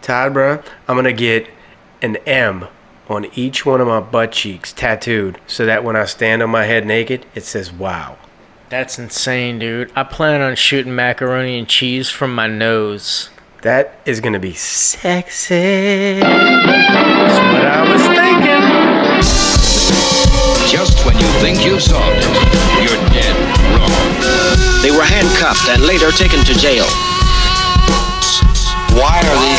Todd, bro, I'm gonna get an M on each one of my butt cheeks tattooed so that when I stand on my head naked, it says wow. That's insane, dude. I plan on shooting macaroni and cheese from my nose. That is gonna be sexy. That's what I was thinking. Just when you think you've solved it, you're dead wrong. They were handcuffed and later taken to jail. Why are they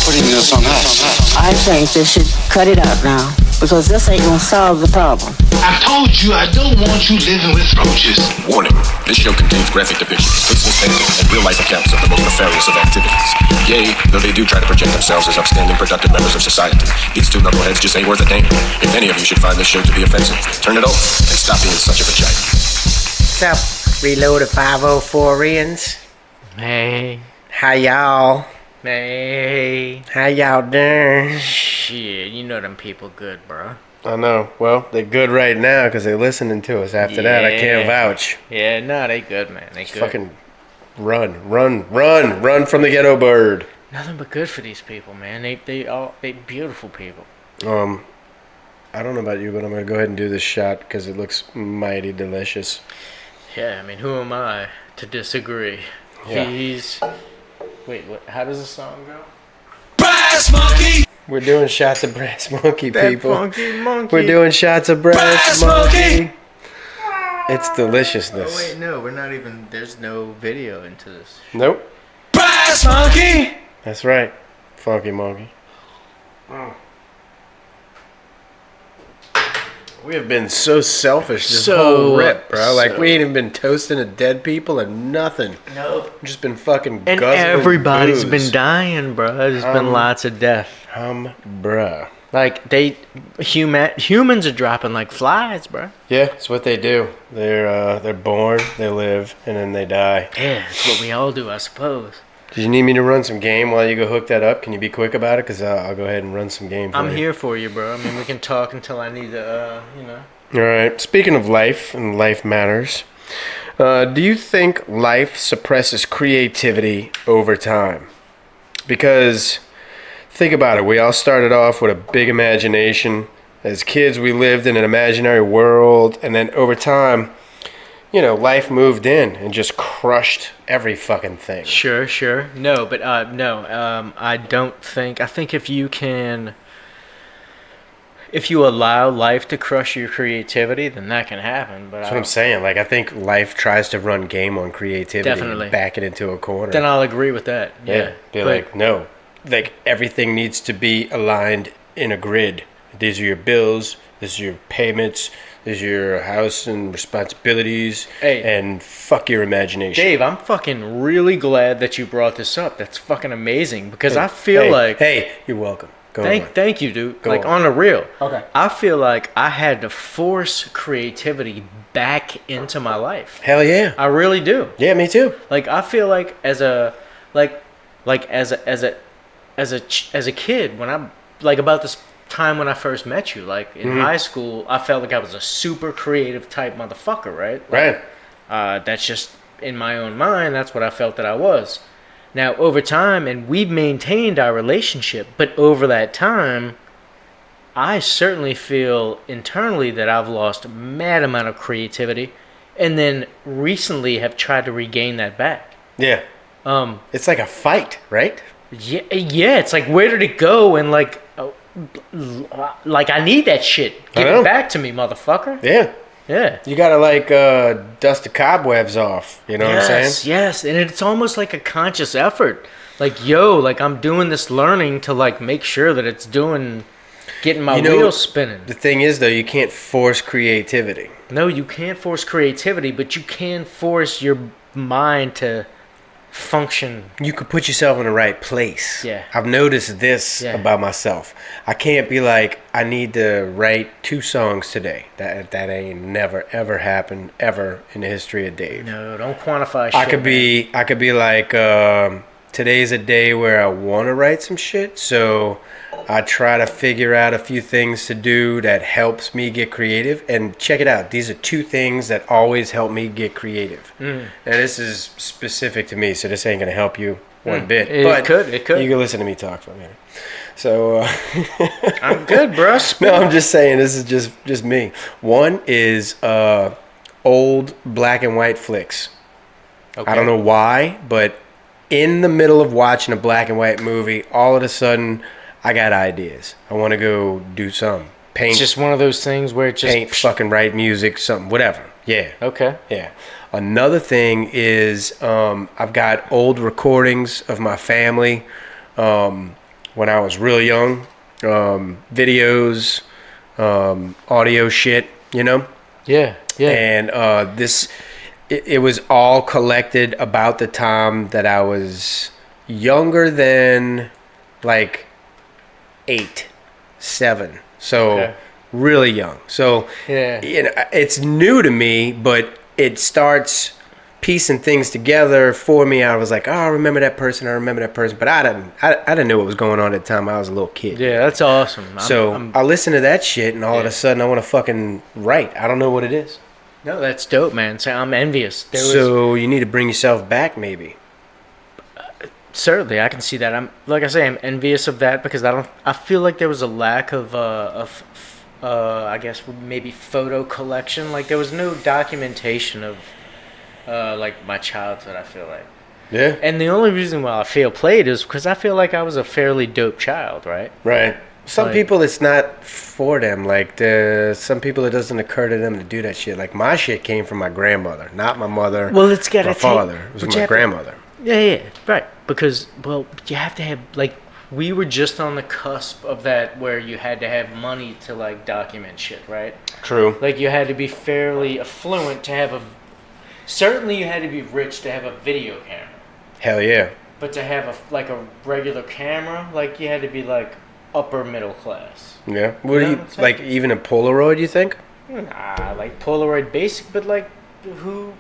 putting this on us? I think they should cut it out now, because this ain't gonna solve the problem. I told you I don't want you living with roaches. Warning, this show contains graphic depictions, tasteless painting, and real-life accounts of the most nefarious of activities. Yea, though they do try to project themselves as upstanding, productive members of society, these two knuckleheads just ain't worth a damn. If any of you should find this show to be offensive, turn it off and stop being such a vagina. What's up, Reloaded504ians? Hey. How y'all? Hey. How y'all doing? Shit, you know them people good, bro. I know. Well, they're good right now because they're listening to us. After that, I can't vouch. Yeah, no, they good, man. They good. Fucking run from the ghetto bird. Nothing but good for these people, man. They beautiful people. I don't know about you, but I'm gonna go ahead and do this shot because it looks mighty delicious. Yeah, I mean, who am I to disagree? Yeah. Wait, what? How does the song go? Brass monkey! We're doing shots of brass monkey, people. Funky monkey. We're doing shots of brass monkey. It's deliciousness. Oh wait, no, we're not even. There's no video into this. Nope. Brass monkey! That's right. Funky monkey. We have been so selfish this whole rip, bro. Like, we ain't even been toasting to dead people or nothing. Nope. We've just been fucking And guzzling everybody's booze. been dying, bro. There's been lots of death. Bruh. Like, humans are dropping like flies, bro. Yeah, it's what they do. They're born, they live, and then they die. Yeah, it's what we all do, I suppose. Did you need me to run some game while you go hook that up? Can you be quick about it? Because I'll go ahead and run some game for you. I'm here for you, bro. I mean, we can talk until I need to, All right. Speaking of life and life matters, do you think life suppresses creativity over time? Because think about it. We all started off with a big imagination. As kids, we lived in an imaginary world. And then over time, life moved in and just crushed every fucking thing. Sure. No, but no. I don't think. I think if you allow life to crush your creativity, then that can happen. But That's what I'm saying. Like, I think life tries to run game on creativity. Definitely. And back it into a corner. Then I'll agree with that. Yeah. Be like, no. Like, everything needs to be aligned in a grid. These are your bills. This is your payments. This is your house and responsibilities. Hey. And fuck your imagination. Dave, I'm fucking really glad that you brought this up. That's fucking amazing because I feel like... Hey, you're welcome. Go on. Thank you, dude. Go on the real. Okay. I feel like I had to force creativity back into my life. Hell yeah. I really do. Yeah, me too. Like, I feel like as a kid, when I'm like about this time when I first met you, like in high school, I felt like I was a super creative type motherfucker, right? Right. That's just in my own mind. That's what I felt that I was. Now, over time, and we've maintained our relationship, but over that time, I certainly feel internally that I've lost a mad amount of creativity, and then recently have tried to regain that back. Yeah. It's like a fight, right? Yeah. It's like, where did it go? And like I need that shit. Give it back to me, motherfucker. Yeah. Yeah. You gotta like dust the cobwebs off. You know what I'm saying? Yes, and it's almost like a conscious effort. Like, like I'm doing this learning to like make sure that it's getting my wheels spinning. The thing is though, you can't force creativity. No, you can't force creativity, but you can force your mind to function. You could put yourself in the right place. Yeah. I've noticed this about myself. I can't be like, I need to write 2 songs today. That ain't never ever happened ever in the history of Dave. No, don't quantify shit. I could be like, today's a day where I want to write some shit, so I try to figure out a few things to do that helps me get creative. And check it out. These are 2 things that always help me get creative. And this is specific to me, so this ain't going to help you one bit. It But could. You can listen to me talk for a minute. So I'm good, bro. no, I'm just saying this is just me. One is old black and white flicks. Okay. I don't know why, but in the middle of watching a black and white movie, all of a sudden I got ideas. I want to go do something. Paint. It's just one of those things where it just Paint, fucking write music, something, whatever. Yeah. Okay. Yeah. Another thing is I've got old recordings of my family when I was real young, videos, audio shit, you know? Yeah. Yeah. And it was all collected about the time that I was younger than like 8, 7. So Okay. really young. So Yeah. you know, it's new to me, but it starts piecing things together for me. I was like, oh, I remember that person. But I didn't know what was going on at the time. I was a little kid. Yeah, that's awesome. I listen to that shit, and all of a sudden I want to fucking write. I don't know what it is. No, that's dope, man. So I'm envious. So you need to bring yourself back, maybe. Certainly, I can see that. I'm envious of that because I feel like there was a lack of I guess maybe photo collection. Like there was no documentation of like my childhood. I feel like. Yeah. And the only reason why I feel played is because I feel like I was a fairly dope child, right? Right. Some Like- people, it's not for them. Like, some people, it doesn't occur to them to do that shit. Like, my shit came from my grandmother, not my mother. Well, it's gotta my take- father. It was but you my have to- grandmother. Yeah, right. Because, well, you have to have, like, we were just on the cusp of that where you had to have money to, like, document shit, right? True. Like, you had to be fairly affluent to have certainly you had to be rich to have a video camera. Hell yeah. But to have, a regular camera, like, you had to be, like, upper middle class. Yeah. What do know you, what I'm saying? like, even a Polaroid, you think? Nah, like, Polaroid basic, but, like, who...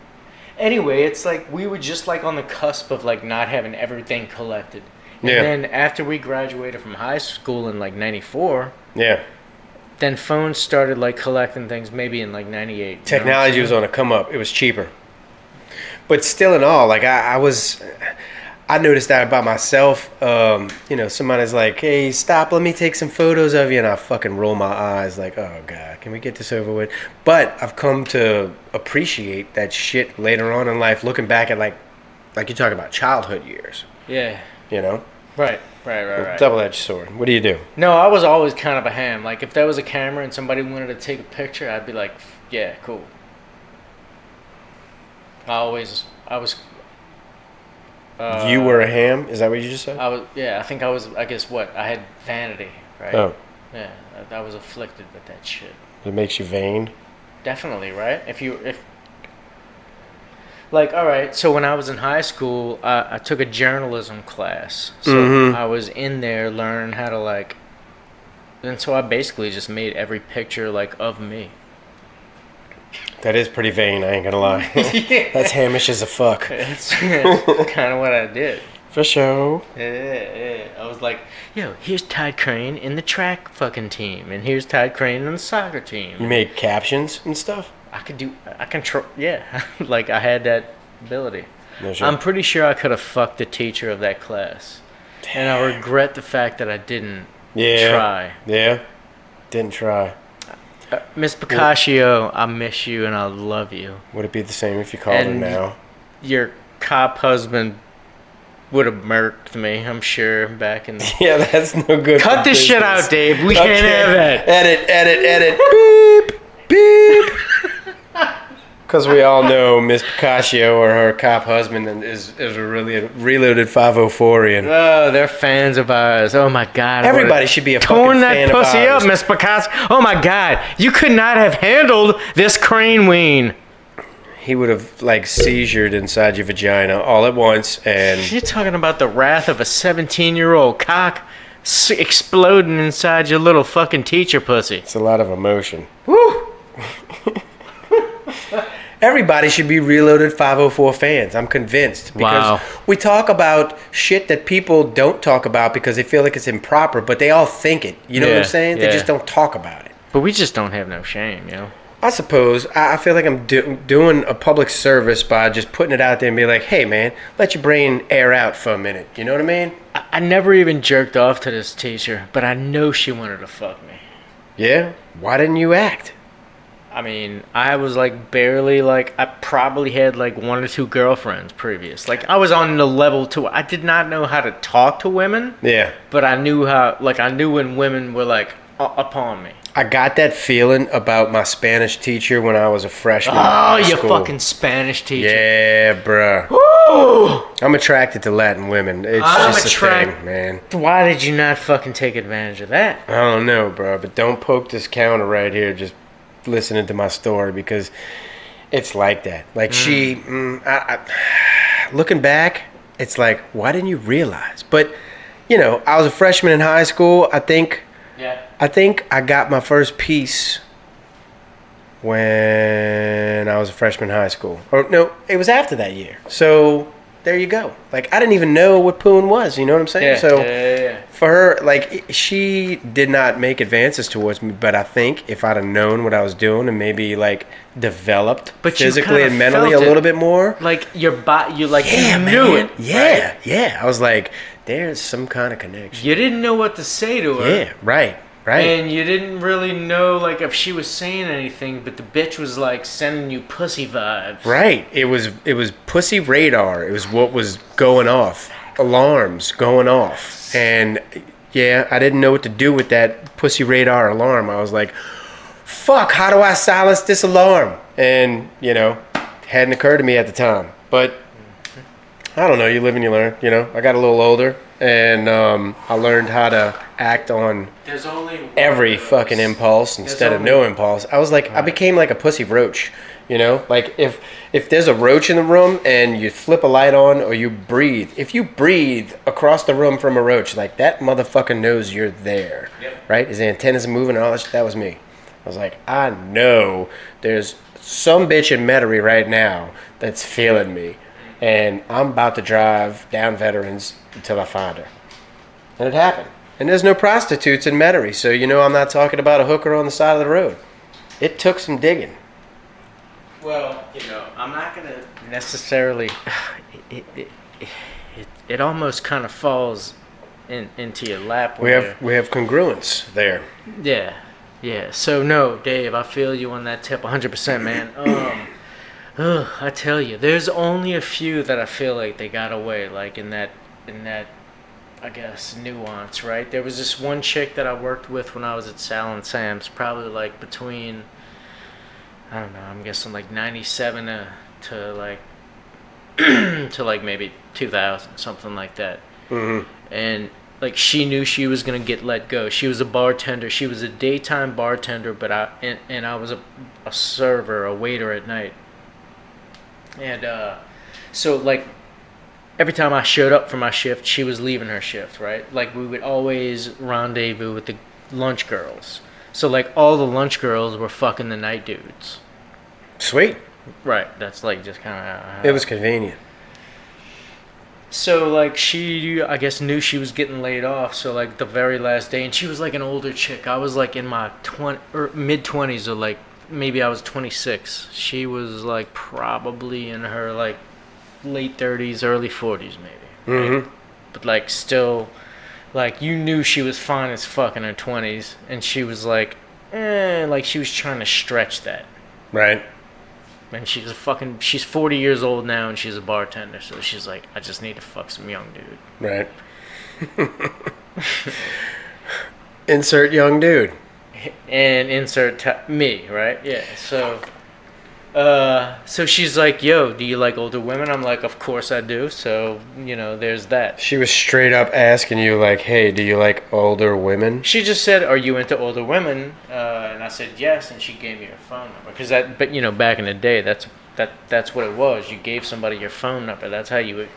Anyway, it's like we were just like on the cusp of like not having everything collected. And Yeah. then after we graduated from high school in like 94, Yeah. then phones started like collecting things maybe in like 98. Technology was on a come up. It was cheaper. But still in all, like, I noticed that about myself. You know, somebody's like, hey, stop, let me take some photos of you. And I fucking roll my eyes like, oh, God, can we get this over with? But I've come to appreciate that shit later on in life, looking back at, like you're talking about childhood years, Yeah. you know? Right. Double-edged sword. What do you do? No, I was always kind of a ham. Like if there was a camera and somebody wanted to take a picture, I'd be like, yeah, cool. I was You were a ham? Is that what you just said? I guess what? I had vanity, right? Oh, Yeah, I was afflicted with that shit. it makes you vain? Definitely, right? Like, all right, so when I was in high school, I took a journalism class. So I was in there learning how to, like, and so I basically just made every picture, like, of me. That is pretty vain, I ain't gonna lie. That's hamish as a fuck. That's kind of what I did. For sure. Yeah. I was like, yo, here's Todd Crane in the track fucking team, and here's Todd Crane in the soccer You team. made captions and stuff? I control, yeah. Like, I had that ability. No shit. I'm pretty sure I could have fucked the teacher of that class. And I regret the fact that I didn't try. Yeah. Didn't try. Miss Picasso, I miss you and I love you. Would it be the same if you called her And now? Your cop husband would have murked me, I'm sure, back in the... Yeah, that's no good. Cut for this shit business. out, Dave. We can't have that. Edit. Beep. Beep. Because we all know Miss Picasso or her cop husband is a really Reloaded 504ian. Oh, they're fans of ours. Oh my God! Everybody should be a fucking torn fan that of pussy ours. up, Miss Picasso. Oh my God! You could not have handled this crane ween. He would have, like, seizured inside your vagina all at once, and You're talking about the wrath of a 17-year-old cock exploding inside your little fucking teacher pussy. it's a lot of emotion. Woo! Everybody should be Reloaded 504 fans. I'm convinced. Because Wow. we talk about shit that people don't talk about because they feel like it's improper, but they all think it. You know what I'm Yeah, saying? They yeah. just don't talk about it. But we just don't have no shame, you know. I suppose I feel like I'm doing a public service by just putting it out there and be like, hey man, let your brain air out for a minute. You know what I mean? I never even jerked off to this teacher, but I know she wanted to fuck me. Yeah? Why didn't you act? I mean, I was like barely like, I probably had like 1 or 2 girlfriends previous. Like I was on the level 2. I did not know how to talk to women. Yeah. But I knew how, like I knew when women were like upon me. I got that feeling about my Spanish teacher when I was a freshman. Oh, in high you school. fucking Spanish teacher. Yeah, bruh. Woo! I'm attracted to Latin women. It's just a thing, man. Why did you not fucking take advantage of that? I don't know, bro, but don't poke this counter right here just listening to my story because it's like that. Like looking back, it's like, why didn't you realize? But, you know, I was a freshman in high school. I think I got my first piece when I was a freshman in high school. Or no, it was after that year. So there you go. Like I didn't even know what poon was. You know what I'm saying? Yeah. For her, like she did not make advances towards me, but I think if I'd have known what I was doing and maybe like developed physically and mentally a little bit more, like your body, you like yeah, you man. knew it. Yeah, right? yeah. I was like, there's some kind of connection. You didn't know what to say to her. Yeah, right. And you didn't really know like if she was saying anything, but the bitch was like sending you pussy vibes. Right. It was pussy radar. It was what was going off. Alarms going off. And yeah, I didn't know what to do with that pussy radar alarm. I was like, fuck, how do I silence this alarm? And, you know, hadn't occurred to me at the time. But I don't know, you live and you learn, you know. I got a little older and I learned how to act on every fucking impulse instead of no impulse. I was like, I became like a pussy roach, you know? Like if there's a roach in the room and you flip a light on or you breathe, if you breathe across the room from a roach, like that motherfucker knows you're there, right? His antennas are moving and all that shit. That was me. I was like, I know there's some bitch in Metairie right now that's feeling me. And I'm about to drive down Veterans until I find her. And it happened. And there's no prostitutes in Metairie, so you know I'm not talking about a hooker on the side of the road. It took some digging. Well, you know, I'm not going to necessarily... It almost kind of falls into your lap. We have congruence there. Yeah. So, no, Dave, I feel you on that tip 100%, man. I tell you, there's only a few that I feel like they got away, like in that, I guess, nuance, right? There was this one chick that I worked with when I was at Sal and Sam's, probably like between, I don't know, I'm guessing like 97 to like, to like maybe 2000, something like that. Mm-hmm. And like she knew she was gonna get let go. She was a bartender. She was a daytime bartender, but I was a server, a waiter at night. And so like every time I showed up for my shift, she was leaving her shift, right? Like we would always rendezvous with the lunch girls. So like all the lunch girls were fucking the night dudes. Sweet. Right. That's like just kind of how it was convenient. So like she, I guess, knew she was getting laid off. So like the very last day, and she was like an older chick. I was like in my mid-20s, or like maybe I was 26. She was like probably in her like late 30s, early 40s maybe. Right? Mm-hmm. But like still, like you knew she was fine as fuck in her 20s, and she was like she was trying to stretch that. Right. And she's 40 years old now, and she's a bartender, so she's like, I just need to fuck some young dude. Right. Insert young dude. And insert me, right? Yeah, so she's like, yo, do you like older women? I'm like, of course I do, so, you know, there's that. She was straight up asking you, like, hey, do you like older women? She just said, are you into older women? And I said, yes, and she gave me her phone number. But, you know, back in the day, that's what it was. You gave somebody your phone number. That's how you would...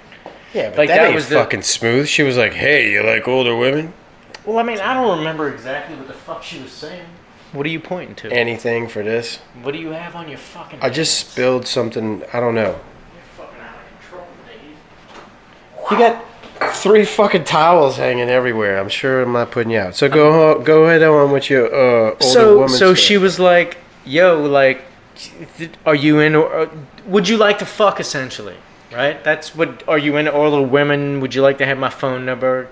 Yeah, but like, that ain't was fucking smooth. She was like, hey, you like older women? Well, I mean, I don't remember exactly what the fuck she was saying. What are you pointing to? Anything for this? What do you have on your fucking I just spilled something. I don't know. You're fucking out of control, Dave. You got 3 fucking towels hanging everywhere. I'm sure I'm not putting you out. So go ahead on with your older woman So stuff. she was like, yo, like, are you in, or would you like to fuck, essentially, right? That's what, are you into oral women? Would you like to have my phone number?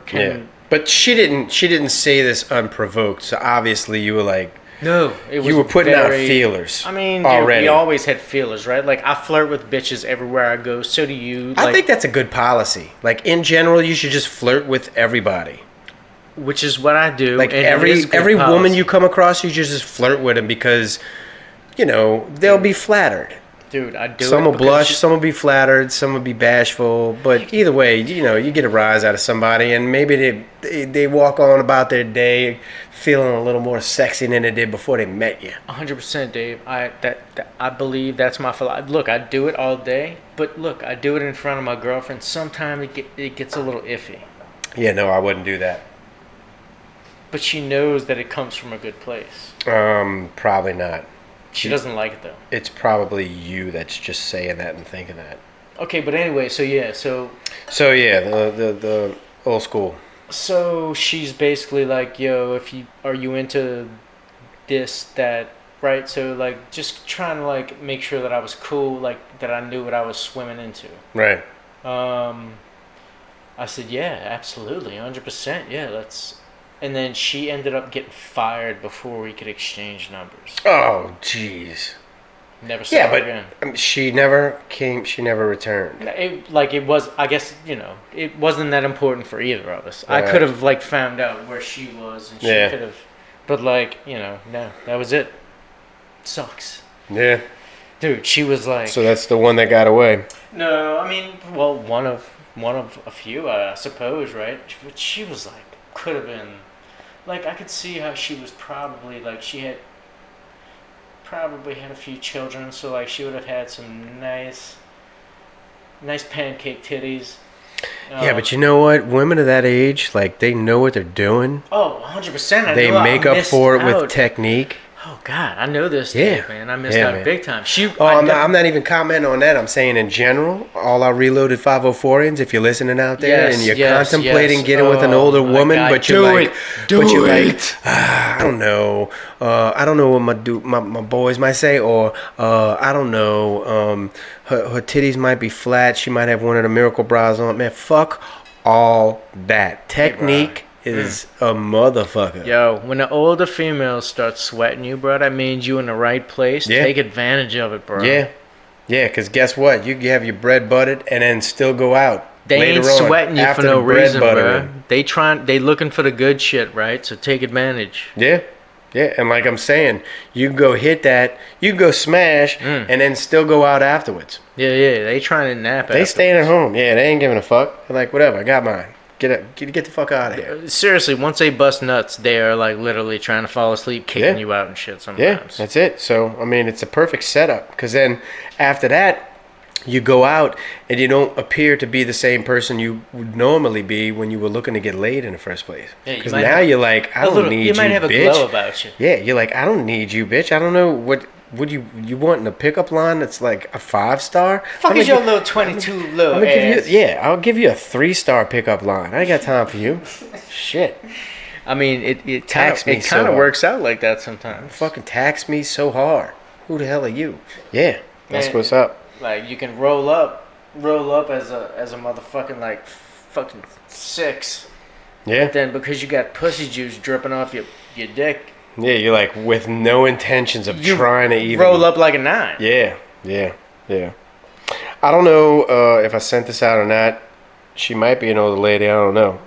But she didn't say this unprovoked, so obviously you were like, No, it was you were putting out very- feelers. I mean, dude, already. we always had feelers, right? Like, I flirt with bitches everywhere I go. So do you. I Like, think that's a good policy. Like in general, you should just flirt with everybody. which is what I do. Like and it is good every woman policy. you come across, you just flirt with them because, you know, they'll be flattered. Dude, I do. Some it will because blush, some will be flattered, some will be bashful. But either way, you know, you get a rise out of somebody, and maybe they walk on about their day feeling a little more sexy than they did before they met you. 100%, Dave. I believe that's my philosophy. Look, I do it all day, but look, I do it in front of my girlfriend. Sometimes it gets a little iffy, Yeah, no, I wouldn't do that. but she knows that it comes from a good place. Probably not. She doesn't like it though. It's probably you that's just saying that and thinking that. Okay, but anyway, so yeah, so Yeah, the old school. So she's basically like, yo, are you into this, that, right? So like just trying to like make sure that I was cool, like that I knew what I was swimming into. Right. I said, yeah, absolutely, 100%, yeah, let's. And then she ended up getting fired before we could exchange numbers. Oh, jeez. Never saw Yeah, her but again. she never came. She never returned. It was, I guess, you know, it wasn't that important for either of us. I Right. could have, like, found out where she was, and she Yeah. could have, but, like, you know, no, that was it. Sucks. Yeah. Dude, she was like, So that's the one that got away. no, I mean, well, one of a few, I suppose, right? But she was like, could have been, like, I could see how she was probably, like, she had probably had a few children, so like she would have had some nice pancake titties. Yeah, but you know what? Women of that age, like, they know what they're doing. Oh, 100%. They make up for it with tech. technique. Oh God, I know this. Yeah. Dave, man. I missed Yeah, out man. big time. I'm not even commenting on that. I'm saying in general, all our Reloaded 504ins, if you're listening out there Yes, and you're yes, contemplating yes. getting with an older Oh, my woman, God, but you're do like, it. I don't know. I don't know what my boys might say, or I don't know. Her titties might be flat. She might have one of the miracle bras on. Man, fuck all that. Technique is a motherfucker. Yo, when the older females start sweating you, bro, that means you in the right place. Yeah. Take advantage of it, bro. Yeah. Yeah, because guess what? You can have your bread buttered and then still go out. They later ain't on sweating you for after no the bread reason, bro. buttering. They looking for the good shit, right? So take advantage. Yeah. Yeah. And like I'm saying, you can go hit that, you can go smash, and then still go out afterwards. Yeah, they trying to nap. They staying at home. Yeah, they ain't giving a fuck. They're like, whatever, I got mine. Get the fuck out of here. Seriously, once they bust nuts, they are like literally trying to fall asleep, kicking Yeah. you out and shit Yeah, sometimes. that's it. So, I mean, it's a perfect setup. Because then after that, you go out and you don't appear to be the same person you would normally be when you were looking to get laid in the first place. Yeah, you Because might now have you're like, I don't need you, You might have a bitch. glow about you. Yeah, you're like, I don't need you, bitch. I don't know what you want in a pickup line that's like a 5-star. Fuck I'm is gonna your little 22 little I'm gonna give ass? you, yeah, I'll give you a 3-star pickup line. I ain't got time for you. Shit. I mean, it Tax me kind so of hard. works out like that sometimes. Fucking tax me so hard. Who the hell are you? Yeah, that's Man, what's up. Like you can roll up as a motherfucking like fucking 6. Yeah. Then because you got pussy juice dripping off your dick, Yeah, you're like with no intentions of you trying to even roll up like a 9. Yeah. I don't know if I sent this out or not. She might be an older lady. I don't know.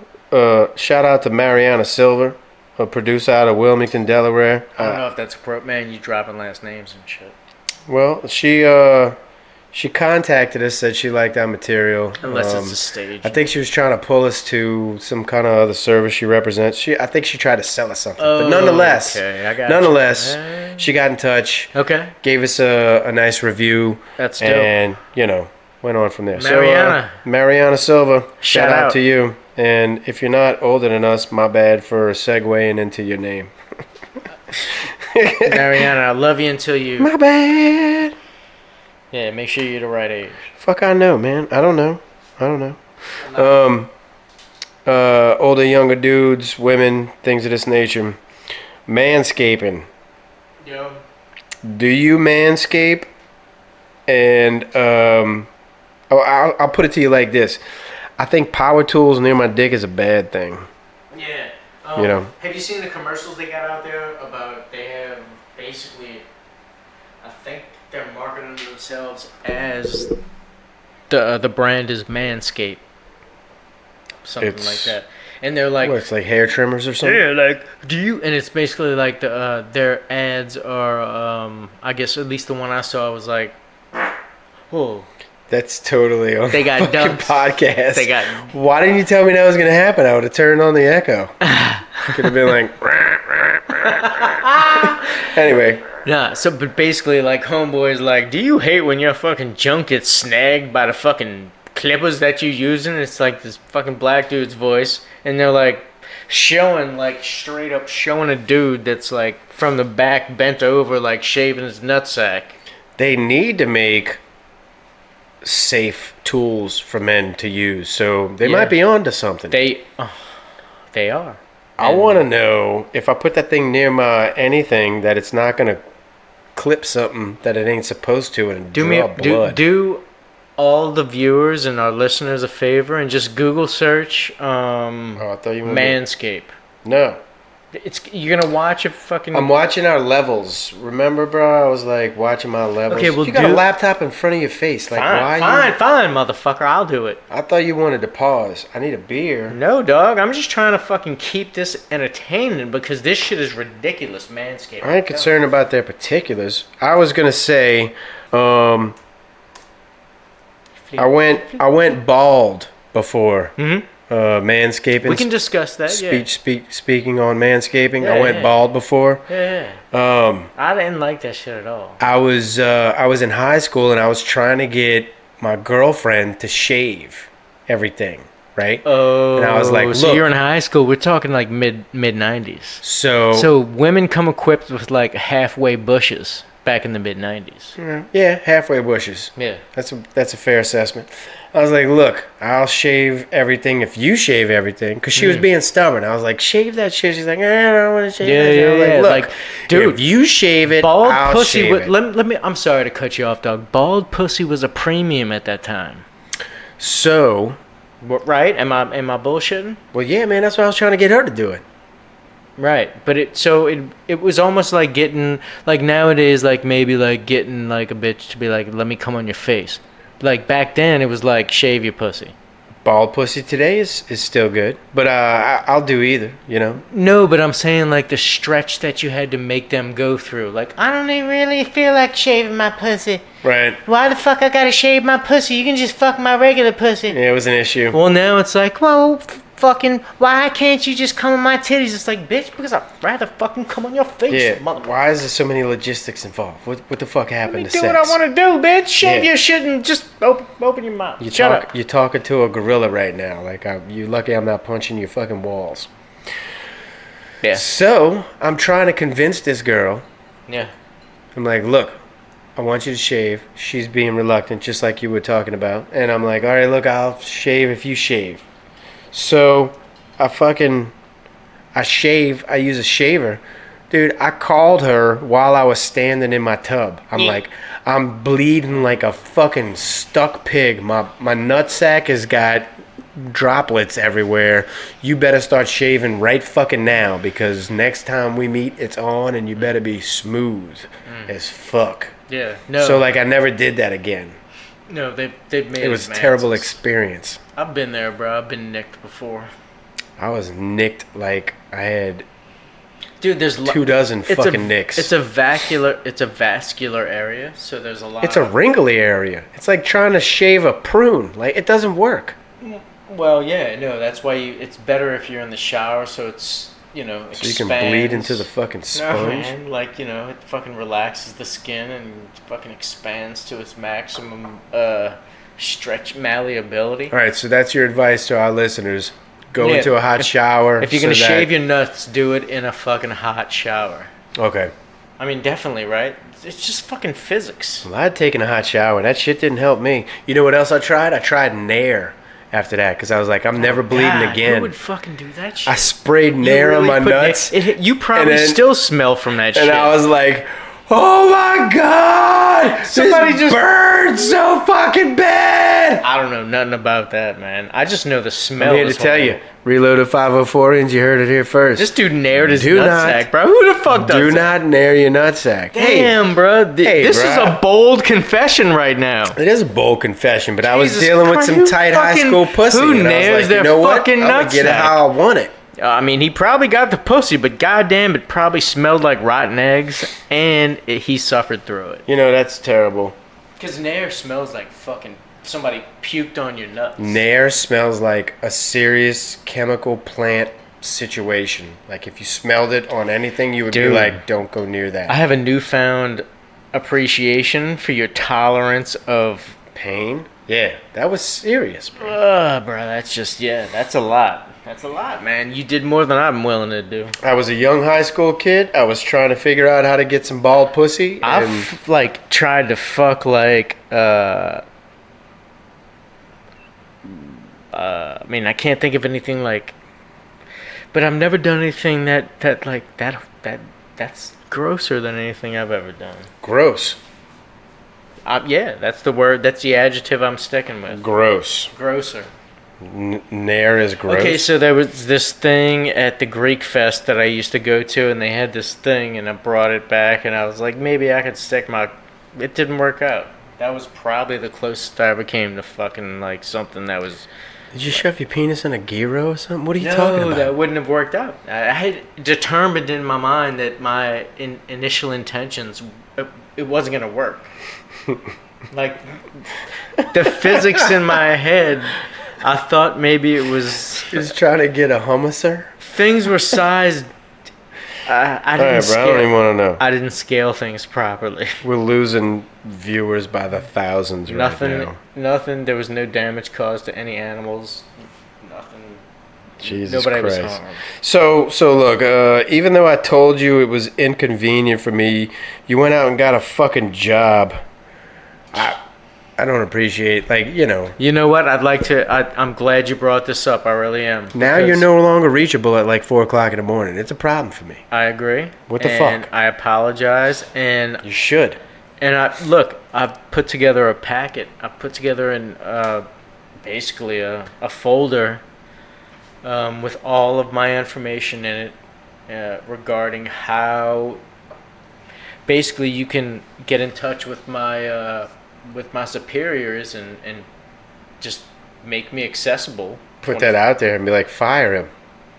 Shout out to Mariana Silver, a producer out of Wilmington, Delaware. I don't know if that's appropriate. Man, you dropping last names and shit. Well, she contacted us, said she liked our material. Unless it's a stage. I think she was trying to pull us to some kind of other service she represents. I think she tried to sell us something. But nonetheless, okay, I got nonetheless, you. she got in touch. Okay. Gave us a nice review. That's dope. And, went on from there. Mariana. So, Mariana Silva, shout out out. to you. And if you're not older than us, my bad for segueing into your name. Mariana, I love you until you. My bad. Yeah, make sure you're the right age. Fuck, I know, man. I don't know. Older, younger dudes, women, things of this nature. Manscaping. Yo. Do you manscape? And I'll put it to you like this: I think power tools near my dick is a bad thing. Yeah. You know. Have you seen the commercials they got out there about? They have basically, I think they're marketing themselves as the brand is Manscaped, something like that, and they're like, What, it's like hair trimmers or something. yeah, like, do you? And it's basically like their ads are, I guess at least the one I saw was like, whoa. That's totally on They got the fucking dumped. podcast. They got. Why didn't you tell me that was gonna happen? I would have turned on the echo. Could have been like. Anyway. Nah, so but basically like homeboys like, do you hate when your fucking junk gets snagged by the fucking clippers that you using? It's like this fucking black dude's voice, and they're like showing like straight up showing a dude that's like from the back bent over like shaving his nutsack. They need to make safe tools for men to use, so they might be onto something. They are. I want to know if I put that thing near my anything that it's not gonna clip something that it ain't supposed to and draw blood. Do all the viewers and our listeners a favor and just Google search I thought you wanted Manscaped. No. You're gonna watch a fucking. I'm watching our levels. Remember, bro? I was like watching my levels. Okay, well, you got a laptop in front of your face. Like, fine, motherfucker. I'll do it. I thought you wanted to pause. I need a beer. No, dog. I'm just trying to fucking keep this entertaining because this shit is ridiculous, Manscaped. I ain't concerned about their particulars. I was gonna say, I went bald before. Mm-hmm. Manscaping. We can discuss that. Speaking on manscaping, Yeah, I went bald before. Yeah. I didn't like that shit at all. I was in high school and I was trying to get my girlfriend to shave everything, right? Oh, and I was like, so look, you're in high school. We're talking like mid 90s. So women come equipped with like halfway bushes back in the mid 90s. Yeah, halfway bushes. Yeah, that's a fair assessment. I was like, look, I'll shave everything if you shave everything, because she was being stubborn. I was like, shave that shit. She's like, I don't want to shave that shit. I was like, look, dude, if you shave it, bald I'll pussy. shave it. Let me. I'm sorry to cut you off, dog. Bald pussy was a premium at that time. So, right? Am I bullshitting? Well, yeah, man. That's why I was trying to get her to do it. Right, but it was almost like getting like nowadays, like maybe like getting like a bitch to be like, let me come on your face. Like back then, it was like shave your pussy. Bald pussy today is still good, but I'll do either, you know. No, but I'm saying like the stretch that you had to make them go through. Like, I don't even really feel like shaving my pussy. Right. Why the fuck I gotta shave my pussy? You can just fuck my regular pussy. Yeah, it was an issue. Well, now it's like, well, fucking, why can't you just come on my titties? It's like, bitch, because I'd rather fucking come on your face, Yeah. mother. Why is there so many logistics involved? What the fuck happened to Do sex? what I want to do, bitch. Shave your shit and just open your mouth. Shut up. You're talking to a gorilla right now. Like, you're lucky I'm not punching your fucking walls. Yeah. So, I'm trying to convince this girl. Yeah. I'm like, look, I want you to shave. She's being reluctant, just like you were talking about. And I'm like, all right, look, I'll shave if you shave. So, I shave. I use a shaver. Dude, I called her while I was standing in my tub. I'm like, I'm bleeding like a fucking stuck pig. My nutsack has got droplets everywhere. You better start shaving right fucking now, because next time we meet, it's on, and you better be smooth as fuck. Yeah. No. So, like, I never did that again. No, they've made it was a terrible experience. I've been there, bro. I've been nicked before. I was nicked like I had, dude. There's 24 fucking nicks. It's a vascular area, so there's a lot. It's a wrinkly area. It's like trying to shave a prune. Like, it doesn't work. Well, yeah, no. That's why it's better if you're in the shower, so it's so you can bleed into the fucking sponge. No, man, like, it fucking relaxes the skin and fucking expands to its maximum stretch malleability. All right, so that's your advice to our listeners. Go into a hot shower. If you're going to shave your nuts, do it in a fucking hot shower. Okay. I mean, definitely, right? It's just fucking physics. Well, I'd taken a hot shower. That shit didn't help me. You know what else I tried? I tried Nair after that, because I was like, I'm never bleeding again. Who would fucking do that shit? I sprayed Nair on my nuts. You probably still smell from that shit. And I was like, Oh my God! Somebody this just- burned so fucking bad! I don't know nothing about that, man. I just know the smell. I'm here to is tell horrible. you. Reloaded504 ins, you heard it here first. This dude nared his Do nutsack, not- bro. Who the fuck does Do that? not nair your nutsack. Damn, bro. This is bruh. a bold confession right now. It is a bold confession, but I was Jesus dealing with Christ, some who tight high fucking- school pussy. who and I was nares like, their you know what? fucking I'm gonna get it nutsack? how I want it. I mean, he probably got the pussy, but goddamn, it probably smelled like rotten eggs, and he suffered through it. You know, that's terrible. Because nair smells like fucking somebody puked on your nuts. Nair smells like a serious chemical plant situation. Like if you smelled it on anything, you would Dude. be like, don't go near that. I have a newfound appreciation for your tolerance of... Pain? Yeah, that was serious, bro. bro, that's just, that's a lot. That's a lot, man. You did more than I'm willing to do. I was a young high school kid. I was trying to figure out how to get some bald pussy. And I've, like, tried to fuck, like, I mean, I can't think of anything, like... But I've never done anything that's grosser than anything I've ever done. gross. Yeah, that's the word. That's the adjective I'm sticking with. Gross. Grosser. Nair is gross. Okay, so there was this thing at the Greek Fest that I used to go to, and they had this thing, and I brought it back, and I was like, maybe I could stick my... It didn't work out. That was probably the closest I ever came to fucking, like, something that was... Did you shove your penis in a gyro or something? What are you talking No, about? that wouldn't have worked out. I had determined in my mind that my initial intentions, it wasn't going to work. Like, the physics in my head, I thought maybe it was... Just trying to get a hummuser? Things were sized... I didn't Alright, bro, scale, I don't even want to know. I didn't scale things properly. We're losing viewers by the thousands right now. Nothing. There was no damage caused to any animals. Nothing. Jesus Nobody Christ. was harmed. So look, even though I told you it was inconvenient for me, you went out and got a fucking job. I don't appreciate, like, you know. You know what? I'd like to... I'm glad you brought this up. I really am. Now you're because no longer reachable at like 4 o'clock in the morning. It's a problem for me. I agree. What the and fuck? I apologize. And You should. look, I put together a packet. I put together basically a folder with all of my information in it regarding how basically you can get in touch with my superiors and just make me accessible. Put that out there and be like, fire him.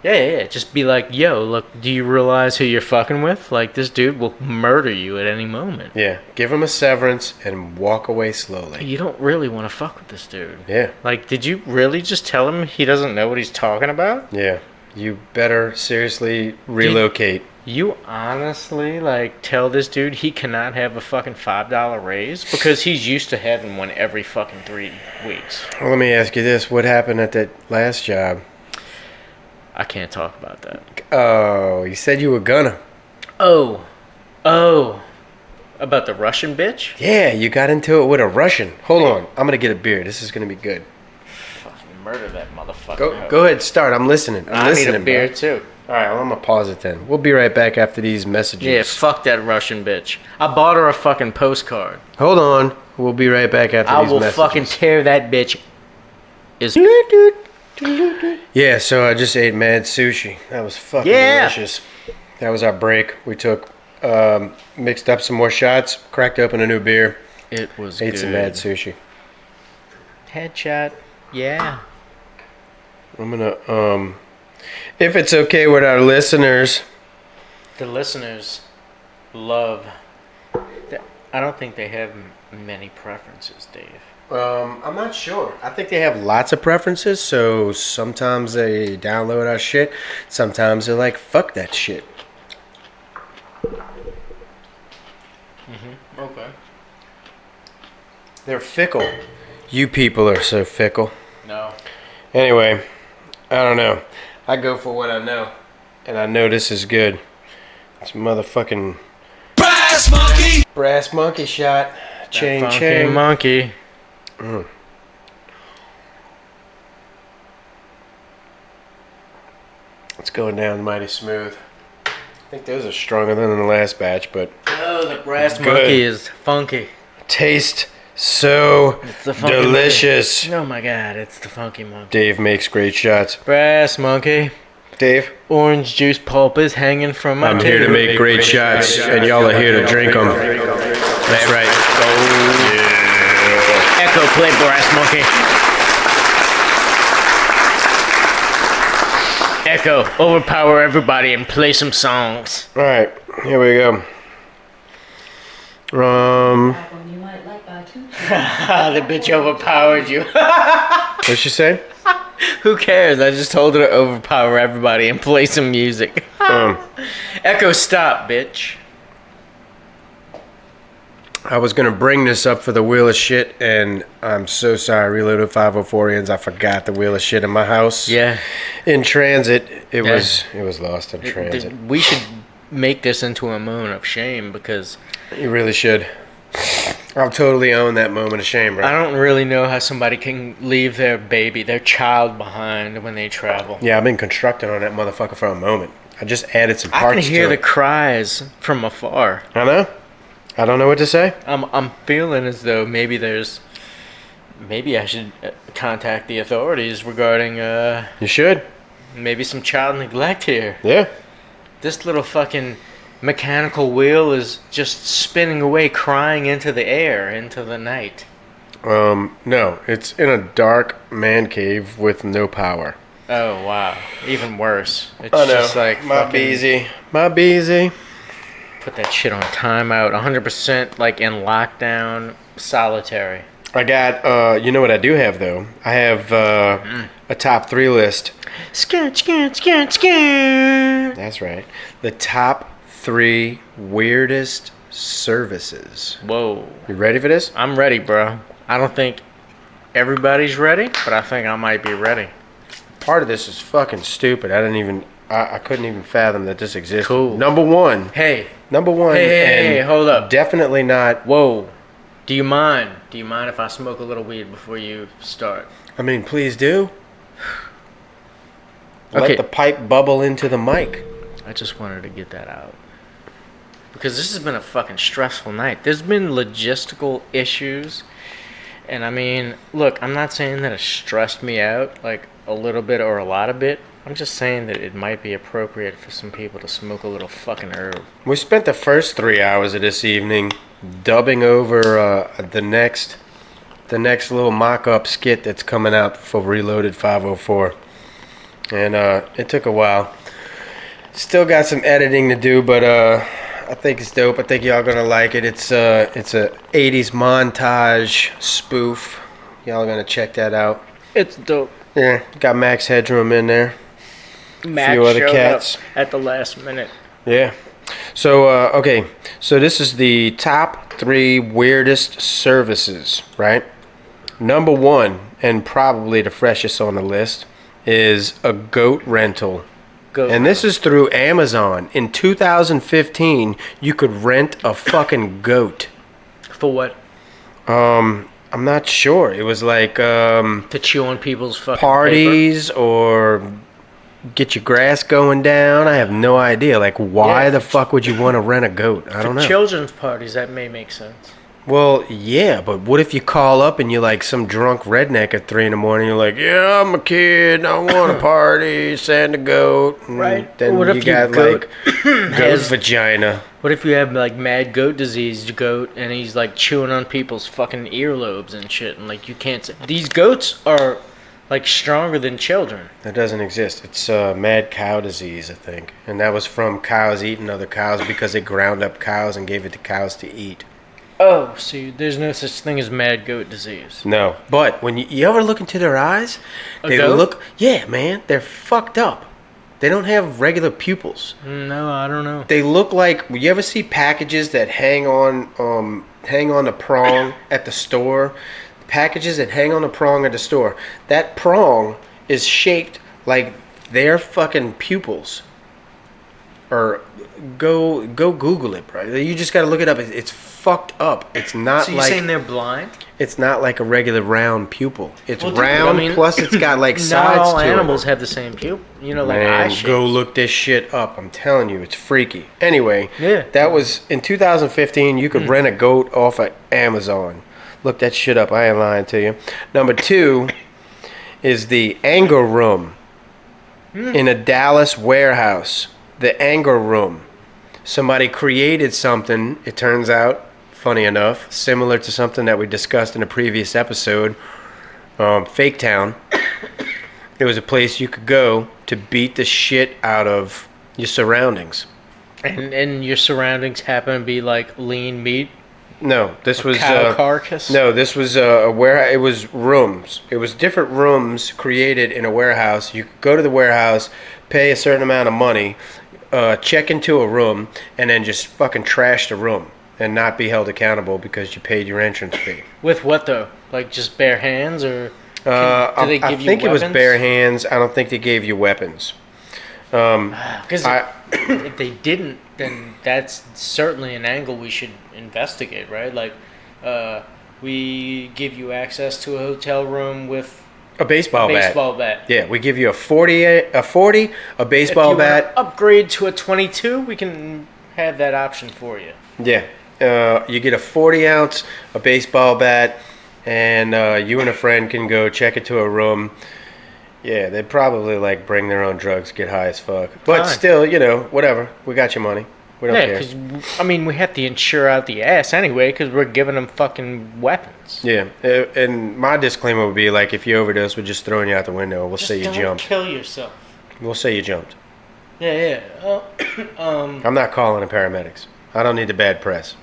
Yeah. Just be like, yo, look, do you realize who you're fucking with? Like, this dude will murder you at any moment. Yeah, give him a severance and walk away slowly. You don't really want to fuck with this dude. Yeah, Like, did you really just tell him he doesn't know what he's talking about? yeah. You better seriously relocate. You honestly, like, tell this dude he cannot have a fucking $5 raise? Because he's used to having one every fucking 3 weeks. Well, let me ask you this. What happened at that last job? I can't talk about that. Oh, you said you were gonna. Oh. About the Russian bitch? Yeah, you got into it with a Russian. Hold on. I'm gonna get a beer. This is gonna be good. Fucking murder that motherfucker. Go ahead, start. I'm listening. I need a beer, bro. too. All right, well, I'm gonna pause it then. We'll be right back after these messages. Yeah, fuck that Russian bitch. I bought her a fucking postcard. Hold on. We'll be right back after I these will messages. fucking tear that bitch. Yeah, so I just ate mad sushi. That was fucking Yeah. delicious. That was our break. We took, mixed up some more shots, cracked open a new beer, It was ate good. some mad sushi. Headshot. Yeah. I'm gonna, if it's okay with our listeners, The listeners love... I don't think they have many preferences, Dave. I'm not sure. I think they have lots of preferences, so sometimes they download our shit, sometimes they're like, fuck that shit. Okay. They're fickle. You people are so fickle. No. Anyway, I don't know. I go for what I know, and I know this is good. It's motherfucking brass monkey shot. Ching Funky ching. monkey. It's going down mighty smooth. I think those are stronger than in the last batch, but Oh, the brass Good. monkey is funky. taste so It's the funky delicious. monkey. Oh my god, it's the funky monkey. Dave makes great shots. Brass monkey. Dave, Orange juice pulp is hanging from my I'm here to make great shots, and y'all are here to drink them. That's right. Echo play brass monkey. Echo, overpower everybody and play some songs. All right, here we go. The bitch overpowered you. What'd she say? Who cares? I just told her to overpower everybody and play some music. Echo, stop, bitch. I was gonna bring this up for the wheel of shit, and I'm so sorry, Reloaded504ians. I forgot the wheel of shit in my house. Yeah. In transit, it Yeah. was lost in transit. We should make this into a moment of shame because You really should. I'll totally own that moment of shame, bro. I don't really know how somebody can leave their baby, their child behind when they travel. Yeah, I've been constructing on that motherfucker for a moment. I just added some I parts can hear to the it. cries from afar. I know. I don't know what to say. I'm feeling as though maybe I should contact the authorities regarding You should. maybe some child neglect here. Yeah. This little fucking mechanical wheel is just spinning away, crying into the air, into the night. No, it's in a dark man cave with no power. Oh wow, even worse. It's I know. just like my fucking beezy. My beezy. put that shit on timeout, 100% like in lockdown, solitary. I got, you know what I do have, though? I have a top 3 list. Skirt, skirt, skirt, skirt. That's right. The top 3 weirdest services. Whoa, You ready for this? I'm ready, bro. I don't think everybody's ready, but I think I might be ready. Part of this is fucking stupid. I couldn't even fathom that this existed. Cool. Number one. Hey, Hey, hey, hold up. Definitely not. Whoa. Do you mind? Do you mind if I smoke a little weed before you start? I mean, please do. Okay. Let the pipe bubble into the mic. I just wanted to get that out. Because this has been a fucking stressful night. There's been logistical issues. And I mean, look, I'm not saying that it stressed me out, like a little bit or a lot of it. I'm just saying that it might be appropriate for some people to smoke a little fucking herb. We spent the first 3 hours of this evening dubbing over the next little mock-up skit that's coming out for Reloaded504. And it took a while. Still got some editing to do, but I think it's dope. I think y'all gonna like it. It's a 80s montage spoof. Y'all gonna check that out. It's dope. Yeah, got Max Headroom in there. Max few other showed cats. up at the last minute. Yeah. So, okay. So this is the top 3 weirdest services, right? Number 1, and probably the freshest on the list, is a goat rental. Go. And this is through Amazon. In 2015, you could rent a fucking goat. For what? I'm not sure. It was like To chew on people's fucking parties or get your grass going down. I have no idea. Like, why Yeah, the fuck would you want to rent a goat? I paper. don't For know. children's parties, that may make sense. Well, yeah, but what if you call up and you're like some drunk redneck at 3 in the morning? You're like, yeah, I'm a kid. I want a party. Send a goat. And Right. Then What you if your got goat like goat has- vagina. What if you have like mad goat disease goat and he's like chewing on people's fucking earlobes and shit and like you can't say these goats are like stronger than children. That doesn't exist. It's mad cow disease, I think. And that was from cows eating other cows because they ground up cows and gave it to cows to eat. Oh, so there's no such thing as mad goat disease. No. But when you ever look into their eyes, A they goat? look, yeah, man, they're fucked up. They don't have regular pupils. No, I don't know. They look like, you ever see packages that hang on the prong at the store? Packages that hang on the prong at the store. That prong is shaped like their fucking pupils. or go Google it, bro. You just got to look it up. It's fucked up. It's not So you're like saying they're blind? it's not like a regular round pupil. It's Well, dude, round, I mean, plus it's got like Not sides all to animals it. have the same pupil. You know, like eye Man, shapes. go look this shit up. I'm telling you, it's freaky. Anyway, Yeah. that was in 2015. You could rent a goat off of Amazon. Look that shit up. I ain't lying to you. Number 2 is the anger room in a Dallas warehouse. The anger room. Somebody created something, it turns out, funny enough, similar to something that we discussed in a previous episode, Fake Town. It was a place you could go to beat the shit out of your surroundings. And your surroundings happen to be like lean meat. No, this was Cow carcass. No, this was a warehouse. It was rooms. It was different rooms created in a warehouse. You could go to the warehouse, pay a certain amount of money, check into a room, and then just fucking trash the room and not be held accountable because you paid your entrance fee. With what though? Like just bare hands, or do they I give you think it was weapons? bare hands. I don't think they gave you weapons. Because I- if they didn't, then that's certainly an angle we should investigate, right? Like, we give you access to a hotel room with A baseball a bat. baseball bat. Yeah, we give you a 40, a baseball if you bat. wanna upgrade to a 22, we can have that option for you. Yeah, you get a 40-ounce, a baseball bat, and you and a friend can go check into a room. Yeah, they'd probably like bring their own drugs, get high as fuck. But Fine. still, you know, whatever. We got your money. We don't Yeah, care. because I mean, we have to insure out the ass anyway, because we're giving them fucking weapons. Yeah, and my disclaimer would be like, if you overdose, we're just throwing you out the window. We'll Just say you don't jumped. kill yourself. We'll say you jumped. Yeah. I'm not calling the paramedics. I don't need the bad press.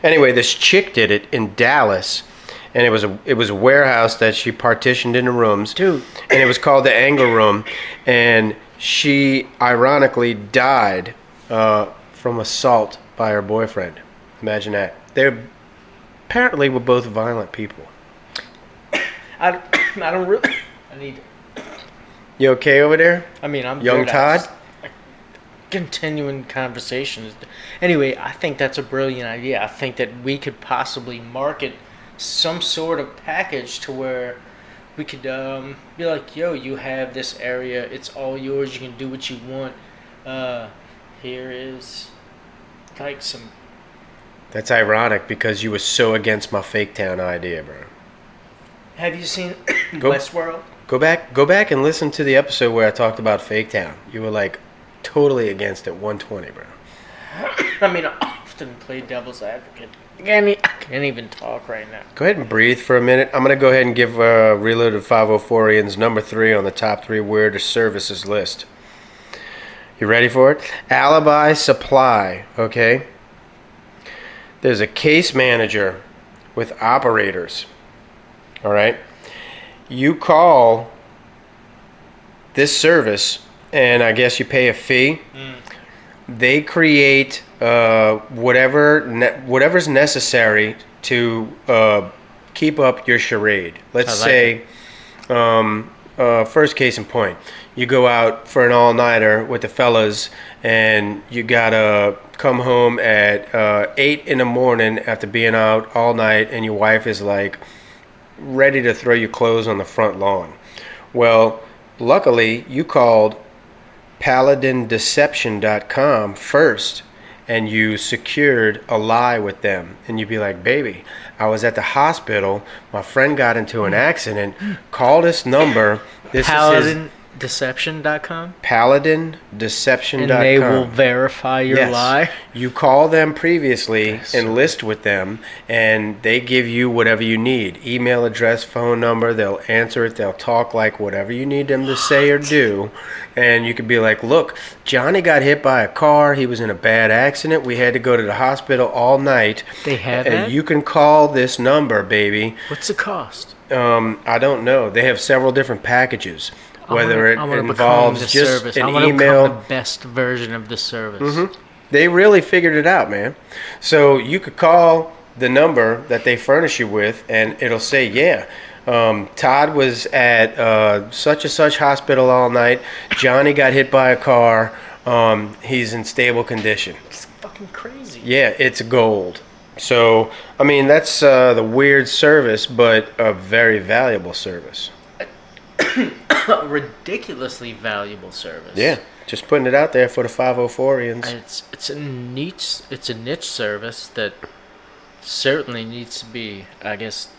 Anyway, this chick did it in Dallas, and it was a warehouse that she partitioned into rooms. Dude. And it was called the anger room, and she ironically died from assault by her boyfriend. Imagine that. They apparently were both violent people. I don't really. I need. You okay over there? I mean, I'm Young good. Todd? Continuing conversations. Anyway, I think that's a brilliant idea. I think that we could possibly market some sort of package to where we could be like, yo, you have this area. It's all yours. You can do what you want. Here is like some. That's ironic because you were so against my Fake Town idea, bro. Have you seen Go- Westworld? Go back and listen to the episode where I talked about Fake Town. You were like totally against it, 120, bro. I mean, I often play devil's advocate. I can't even talk right now. Go ahead and breathe for a minute. I'm going to go ahead and give Reloaded504 number 3 on the top 3 weirdest services list. You ready for it? Alibi Supply, okay? There's a case manager with operators, all right? You call this service, and I guess you pay a fee. They create whatever's necessary to keep up your charade. Let's say, first case in point, you go out for an all-nighter with the fellas, and you gotta come home at 8 in the morning after being out all night, and your wife is like ready to throw your clothes on the front lawn. Well, luckily, you called PaladinDeception.com first, and you secured a lie with them. And you'd be like, baby, I was at the hospital. My friend got into an accident. Call this number. This is PaladinDeception.com? PaladinDeception.com. And they will verify your lie? You call them previously, enlist with them, and they give you whatever you need. Email address, phone number, they'll answer it, they'll talk like whatever you need them to say or do. And you could be like, look, Johnny got hit by a car, he was in a bad accident, we had to go to the hospital all night. They have And that? you can call this number, baby. What's the cost? I don't know. They have several different packages. Whether I wanna it become involves the just service. an I want to email. become the best version of the service. They really figured it out, man. So you could call the number that they furnish you with, and it'll say, yeah, Todd was at such and such hospital all night. Johnny got hit by a car. he's in stable condition. It's fucking crazy. Yeah, it's gold. So, I mean, that's the weird service, but a very valuable service. A ridiculously valuable service. Yeah, just putting it out there for the 504ians. It's a niche service that certainly needs to be, I guess,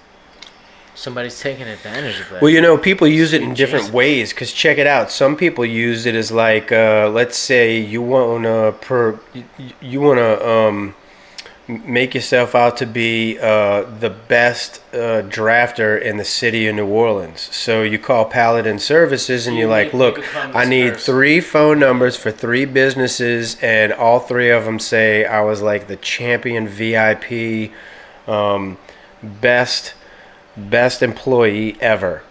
somebody's taking advantage of that. Well, people use it in different Jesus. ways. Because check it out, some people use it as like, let's say you wanna make yourself out to be the best drafter in the city of New Orleans. So you call Paladin Services and you're like, look, I need 3 phone numbers for 3 businesses, and all 3 of them say I was like the champion VIP, best employee ever.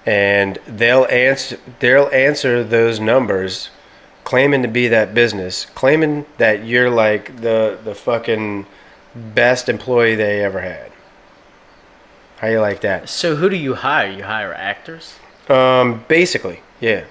And they'll answer those numbers, claiming to be that business, claiming that you're like the fucking best employee they ever had. How you like that? So who do you hire? You hire actors? Basically, yeah.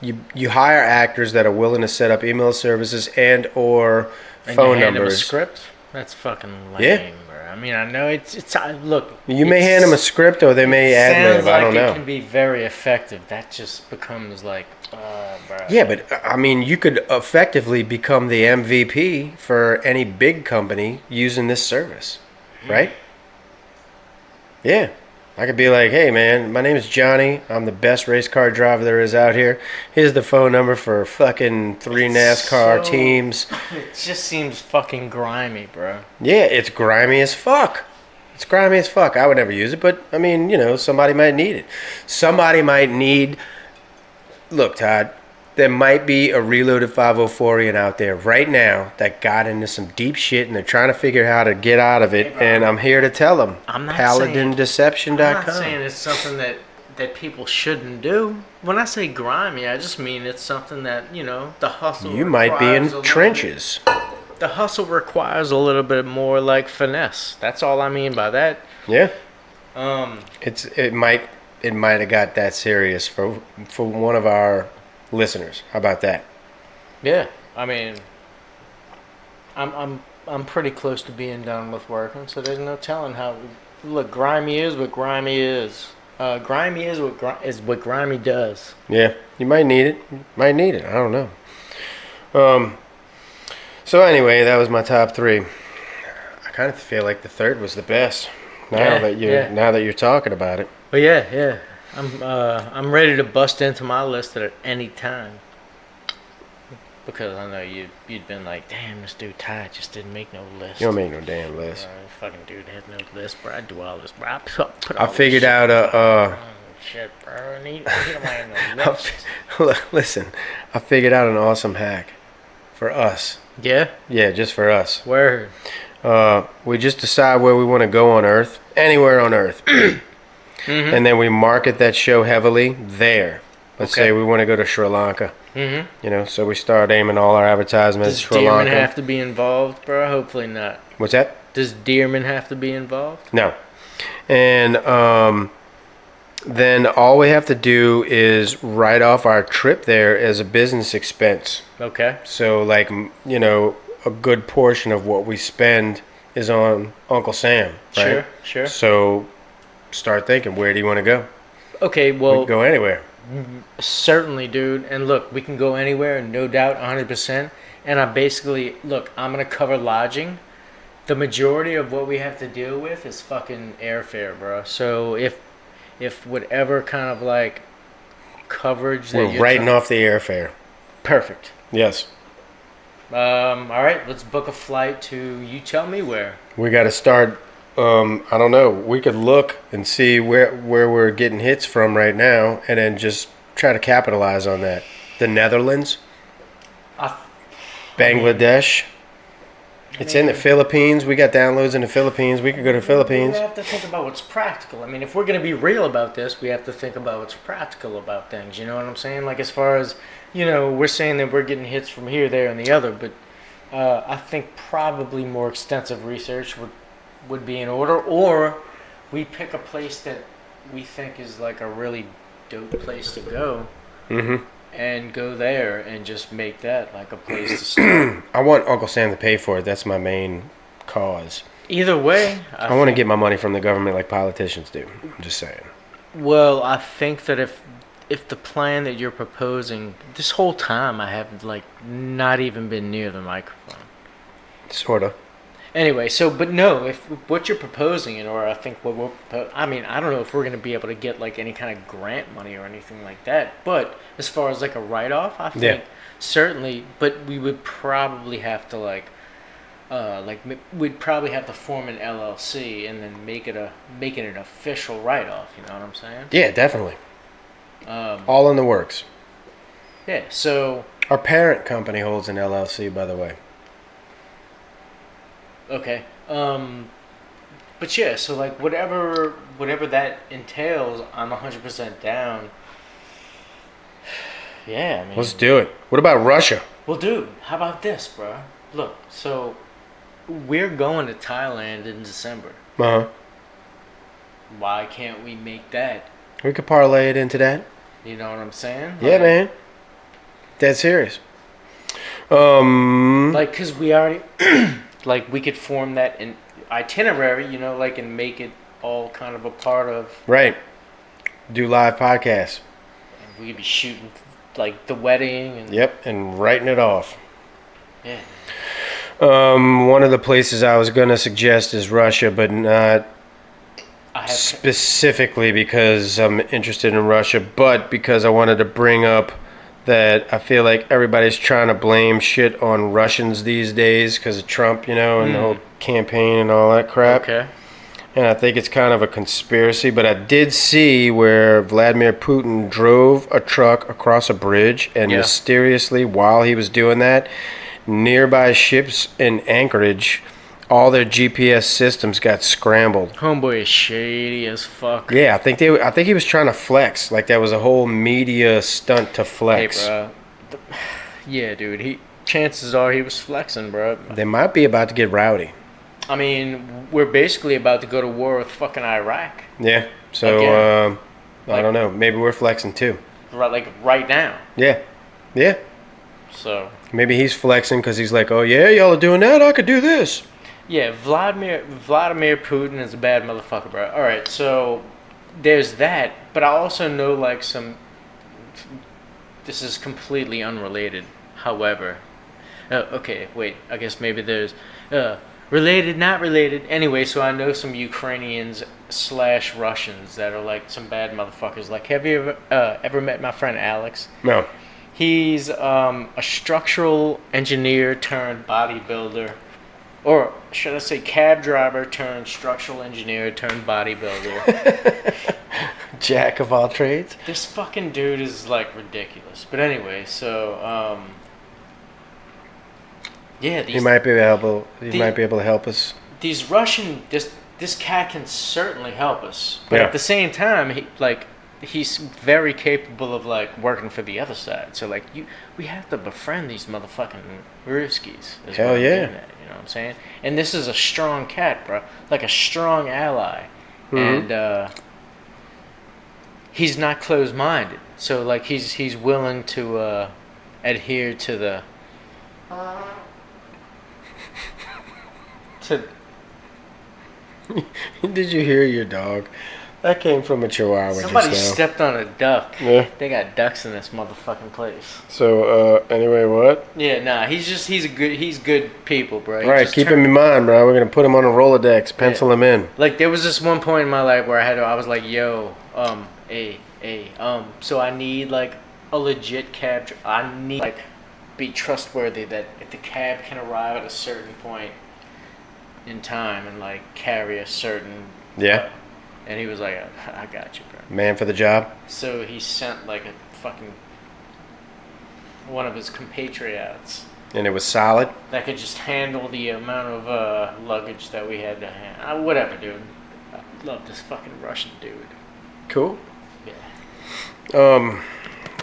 You hire actors that are willing to set up email services and or And phone you hand them a numbers. script? That's fucking lame, Yeah. bro. I mean, I know it's look. You may hand them a script, or they may ad Sounds lib. like I don't know. it can be very effective. That just becomes like, bro. Yeah, but I mean, you could effectively become the MVP for any big company using this service, right? Yeah. I could be like, hey, man, my name is Johnny. I'm the best race car driver there is out here. Here's the phone number for fucking 3 NASCAR teams. It just seems fucking grimy, bro. Yeah, it's grimy as fuck. It's grimy as fuck. I would never use it, but, I mean, somebody might need it. Somebody might need... Look, Todd, there might be a Reloaded 504ian out there right now that got into some deep shit and they're trying to figure out how to get out of it, and I'm here to tell them. I'm not PaladinDeception.com. I'm not saying it's something that people shouldn't do. When I say grimy, I just mean it's something that, the hustle You might be requires in a trenches. The hustle requires a little bit more like finesse. That's all I mean by that. Yeah. It might have got that serious for one of our listeners. How about that? Yeah, I mean, I'm pretty close to being done with working, so there's no telling how. Look, grimy is what grimy is. Grimy is what grimy does. Yeah, you might need it. I don't know. So anyway, that was my top 3. I kind of feel like the third was the best. Now that you're talking about it. But yeah. I'm ready to bust into my list at any time. Because I know you'd been like, damn, this dude Ty just didn't make no list. You don't make no damn list. Fucking dude had no list, bro. I do all this, bro. I figured out shit, bro. He don't have no list. Listen, I figured out an awesome hack for us. Yeah? Yeah, just for us. Word. We just decide where we want to go on Earth, anywhere on Earth. And then we market that show heavily there. Let's say we want to go to Sri Lanka. So we start aiming all our advertisements Does at Sri Lanka. Dearman have to be involved, bro? Hopefully not. What's that? Does Dearman have to be involved? No. And then all we have to do is write off our trip there as a business expense. Okay. So, like, a good portion of what we spend is on Uncle Sam, right? Sure. So start thinking, where do you want to go? Okay, well, We can go anywhere. certainly, dude. And look, we can go anywhere, no doubt, 100%. And I'm going to cover lodging. The majority of what we have to deal with is fucking airfare, bro. So if whatever kind of like coverage that We're writing off the airfare. Perfect. Yes. All right, let's book a flight to you tell me where. We got to start. I don't know. We could look and see where we're getting hits from right now, and then just try to capitalize on that. The Netherlands, Bangladesh. It's in the Philippines. We got downloads in the Philippines. We could go to the Philippines. We have to think about what's practical. I mean, if we're going to be real about this, we have to think about what's practical about things. You know what I'm saying? Like, as far as, we're saying that we're getting hits from here, there, and the other, but I think probably more extensive research would be in order, or we pick a place that we think is like a really dope place to go, and go there and just make that like a place to start. I want Uncle Sam to pay for it. That's my main cause. Either way, I want to get my money from the government like politicians do. I'm just saying. Well, I think that if the plan that you're proposing, this whole time I haven't like not even been near the microphone. Sorta. Anyway, but no, if what you're proposing, or I think what I mean, I don't know if we're gonna be able to get like any kind of grant money or anything like that. But as far as like a write-off, I think certainly. But we would probably have to we'd probably have to form an LLC and then make it an official write-off. You know what I'm saying? Yeah, definitely. All in the works. Yeah. So our parent company holds an LLC, by the way. Okay. But yeah, so like whatever that entails, I'm 100% down. Yeah, I mean. Let's do it. What about Russia? Well, dude, how about this, bro? Look, so we're going to Thailand in December. Uh-huh. Why can't we make that? We could parlay it into that. You know what I'm saying? Yeah, man. Dead serious. Like, cause we already, like, we could form that in itinerary, you know, like, and make it all kind of a part of. Right. Do live podcasts. And we could be shooting, like, the wedding and. Yep, and writing it off. Yeah. One of the places I was gonna suggest is Russia, but not specifically because I'm interested in Russia, but because I wanted to bring up that I feel like everybody's trying to blame shit on Russians these days because of Trump, you know, and the whole campaign and all that crap. Okay. And I think it's kind of a conspiracy, but I did see where Vladimir Putin drove a truck across a bridge, and mysteriously, while he was doing that, nearby ships in Anchorage, all their GPS systems got scrambled. Homeboy is shady as fuck. Yeah, I think he was trying to flex. Like that was a whole media stunt to flex. Hey, bro. Yeah, dude. Chances are he was flexing, bro. They might be about to get rowdy. I mean, we're basically about to go to war with fucking Iraq. Yeah. So I don't know. Maybe we're flexing too. Right now. Yeah. Yeah. So maybe he's flexing because he's like, oh yeah, y'all are doing that. I could do this. Yeah, Vladimir Putin is a bad motherfucker, bro. All right, so there's that, but I also know like some. This is completely unrelated. However, okay, wait. I guess maybe there's related, not related. Anyway, so I know some Ukrainians / Russians that are like some bad motherfuckers. Like, have you ever met my friend Alex? No. He's a structural engineer turned bodybuilder. Or should I say cab driver turned structural engineer turned bodybuilder. Jack of all trades. This fucking dude is like ridiculous. But anyway, so yeah, he might be able to help us. These Russian this cat can certainly help us. But at the same time, he's very capable of like working for the other side. So like we have to befriend these motherfucking Ruskies. Hell yeah. You know what I'm saying? And this is a strong cat, bro. Like a strong ally. Mm-hmm. And he's not closed-minded. So like he's willing to adhere to the Did you hear your dog? That came from a chihuahua. Somebody just now. stepped on a duck. Yeah. They got ducks in this motherfucking place. So, anyway, what? Yeah, nah, he's good people, bro. All right, keep him in mind, bro. We're going to put him on a Rolodex, pencil him in. Like, there was this one point in my life where I was like, yo, so I need, like, a legit cab. I need, like, be trustworthy that if the cab can arrive at a certain point in time and, like, carry a certain... Yeah. And he was like, I got you, bro. Man for the job? So he sent like a fucking one of his compatriots. And it was solid? That could just handle the amount of luggage that we had to handle. Whatever, dude. I love this fucking Russian dude. Cool. Yeah.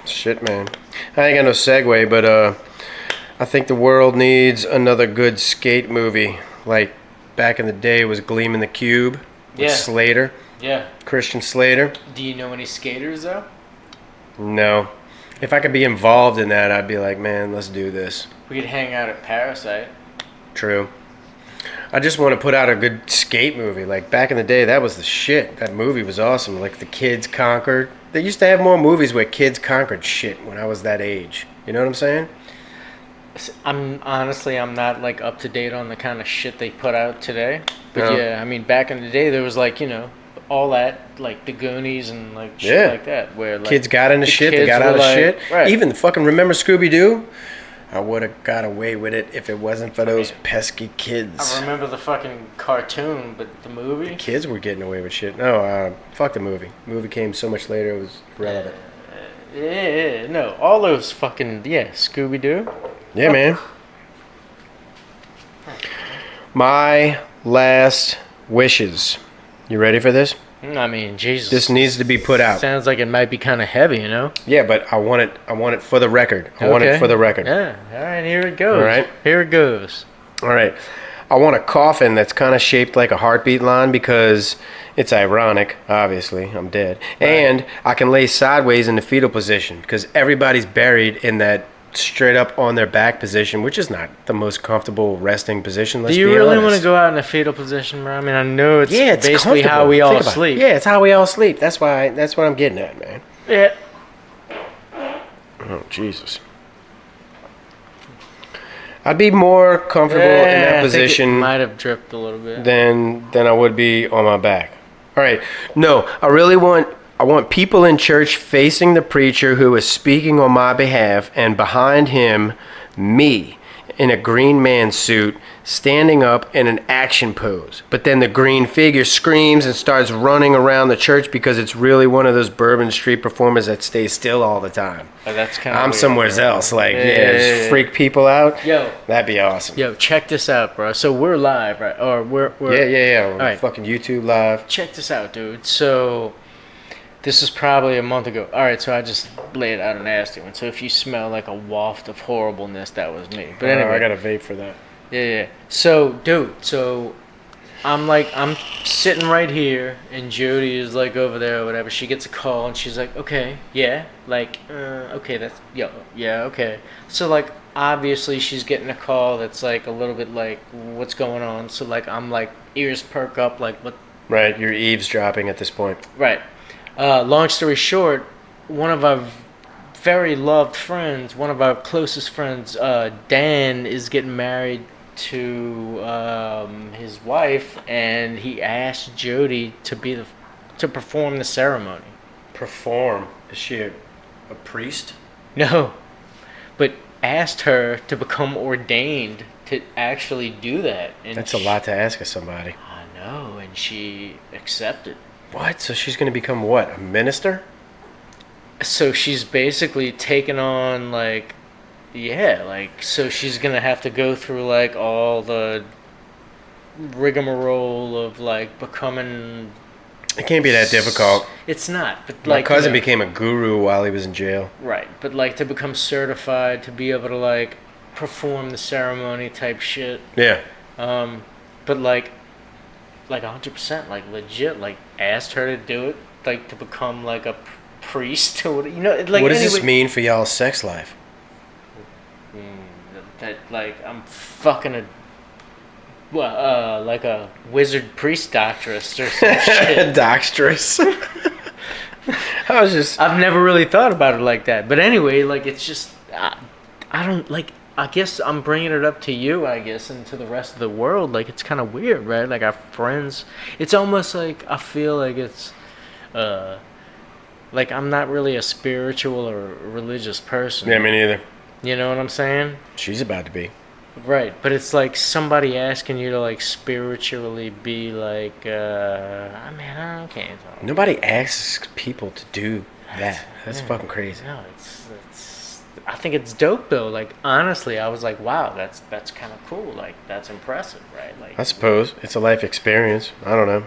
Shit, man. I ain't got no segue, but I think the world needs another good skate movie. Like back in the day it was Gleam in the Cube with Slater. Yeah. Christian Slater. Do you know any skaters though? No. If I could be involved in that, I'd be like, man, let's do this. We could hang out at Parasite. True. I just want to put out a good skate movie. Like back in the day, that was the shit. That movie was awesome. Like the kids conquered. They used to have more movies where kids conquered shit when I was that age. You know what I'm saying? I'm not like up to date on the kind of shit they put out today. But No. yeah, I mean, back in the day, there was like, all that, like the Goonies and like shit like that, where like kids got into shit. They kids got were out of like- shit. Right. Even fucking remember Scooby-Doo? I would have got away with it if it wasn't for those pesky kids. I remember the fucking cartoon, but the movie. Kids were getting away with shit. No, fuck the movie. The movie came so much later, it was irrelevant. Yeah, no, all those fucking Scooby Doo. Yeah, man. My last wishes. You ready for this? I mean, Jesus. This needs to be put out. Sounds like it might be kind of heavy, Yeah, but I want it for the record. I want it for the record. Yeah. All right, here it goes. All right. Here it goes. All right. I want a coffin that's kind of shaped like a heartbeat line because it's ironic, obviously. I'm dead. Right. And I can lay sideways in the fetal position because everybody's buried in that straight up on their back position, which is not the most comfortable resting position. Let's Do you be really honest. want to go out in a fetal position, bro? I mean, I know it's, It's basically how comfortable. we Think all about it. sleep. Yeah, it's how we all sleep. That's what I'm getting at, man. Yeah. Oh, Jesus. I'd be more comfortable in that position I think it might have dripped a little bit. than I would be on my back. All right. No, I want people in church facing the preacher who is speaking on my behalf, and behind him, me in a green man suit standing up in an action pose. But then the green figure screams and starts running around the church because it's really one of those Bourbon Street performers that stays still all the time. Oh, that's kind of I'm somewhere else. Like, Yeah. just freak people out. Yo. That'd be awesome. Yo, check this out, bro. So we're live, right? Or we're Yeah. All right. Fucking YouTube live. Check this out, dude. So this is probably a month ago. All right, so I just laid out a nasty one. So if you smell like a waft of horribleness, that was me. But anyway, I got a vape for that. yeah. So, dude, I'm sitting right here, and Jody is like over there or whatever. She gets a call, and she's like, okay, yeah, like, okay, that's, yeah, okay. So, like, obviously she's getting a call that's like a little bit like, what's going on? So, like, I'm like, ears perk up, like, what? Right, you're eavesdropping at this point. Right. Long story short, one of our very loved friends, one of our closest friends, Dan, is getting married to his wife, and he asked Jody to perform the ceremony. Perform? Is she a priest? No, but asked her to become ordained to actually do that. And That's a lot to ask of somebody. I know, and she accepted. What? So she's going to become what? A minister? So she's basically taken on like, so she's gonna have to go through like all the rigmarole of like becoming. It can't be that difficult. It's not, but My like cousin became a guru while he was in jail. right, but like to become certified to be able to like perform the ceremony type shit. Yeah. But like 100%, like legit, like asked her to do it, like to become like a priest or like. What does this mean for y'all's sex life? That like I'm fucking like a wizard priest doctress or some shit. Doctress. I was just. I've never really thought about it like that, but anyway, like it's just I don't like. I guess I'm bringing it up to you, I guess, and to the rest of the world. Like, it's kind of weird, right? Like, our friends. It's almost like I feel like it's, like I'm not really a spiritual or religious person. Yeah, me neither. You know what I'm saying? She's about to be. Right, but it's like somebody asking you to like spiritually be like, I mean, I can't talk. Nobody asks people to do that. That's fucking crazy. No, it's. I think it's dope though. Like honestly, I was like, wow, that's kind of cool. Like that's impressive, right? Like I suppose it's a life experience. I don't know.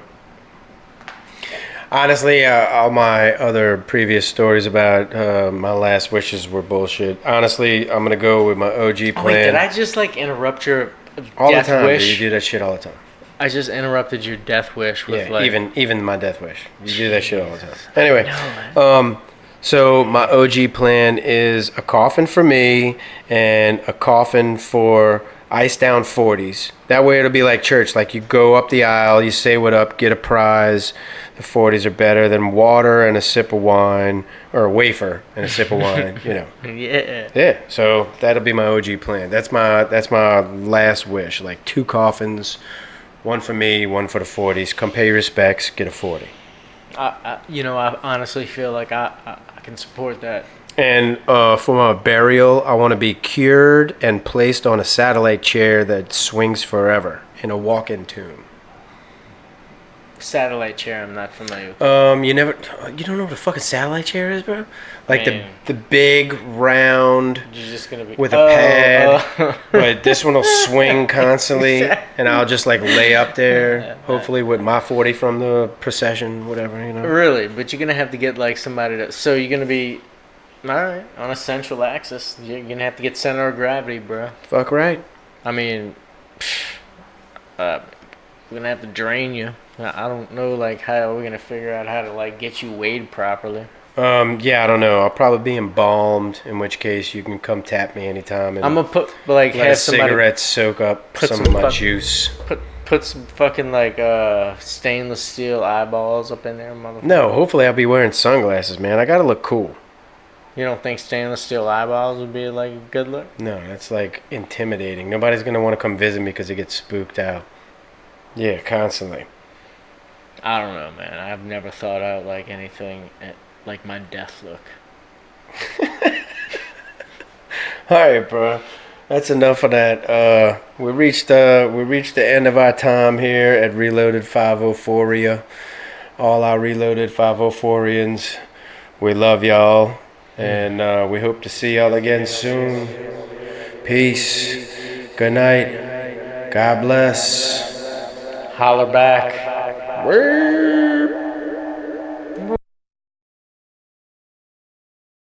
Honestly, all my other previous stories about my last wishes were bullshit. Honestly, I'm gonna go with my OG plan. Oh, wait, did I just like interrupt your all death the time? wish? Dude, you do that shit all the time. I just interrupted your death wish with Yeah, like even my death wish. You do that shit all the time. Anyway, No, man. So my OG plan is a coffin for me and a coffin for ice down 40s. That way it'll be like church. Like you go up the aisle, you say what up, get a prize. The 40s are better than water and a sip of wine, or a wafer and a sip of wine, you know. Yeah. Yeah, so that'll be my OG plan. That's my last wish. Like 2 coffins, one for me, one for the 40s. Come pay your respects, get a 40. I honestly feel like I can support that. And for my burial, I want to be cured and placed on a satellite chair that swings forever in a walk-in tomb. Satellite chair, I'm not familiar with. You don't know what a fucking satellite chair is, bro? Like Man. the big round You're just gonna be with a pad, but this one will swing constantly, and I'll just like lay up there, hopefully with my 40 from the procession, whatever, you know. Really, but you're gonna have to get like somebody to. So you're gonna be, all right, on a central axis. You're gonna have to get center of gravity, bro. Fuck right. I mean, we're gonna have to drain you. I don't know, like, how we're gonna figure out how to like get you weighed properly. Yeah, I don't know. I'll probably be embalmed, in which case you can come tap me anytime. And I'm gonna put like let a have somebody cigarette soak up some of my juice. put some fucking like stainless steel eyeballs up in there, motherfucker. No, hopefully I'll be wearing sunglasses, man. I gotta look cool. You don't think stainless steel eyeballs would be like a good look? No, that's like intimidating. Nobody's gonna want to come visit me because they get spooked out. Yeah, constantly. I don't know, man. I've never thought out like anything like my death look. All right, bro. That's enough of that. We reached the end of our time here at Reloaded504. All our Reloaded504ians, we love y'all, and we hope to see y'all again soon. Peace. Good night. God bless. Holler back. Word.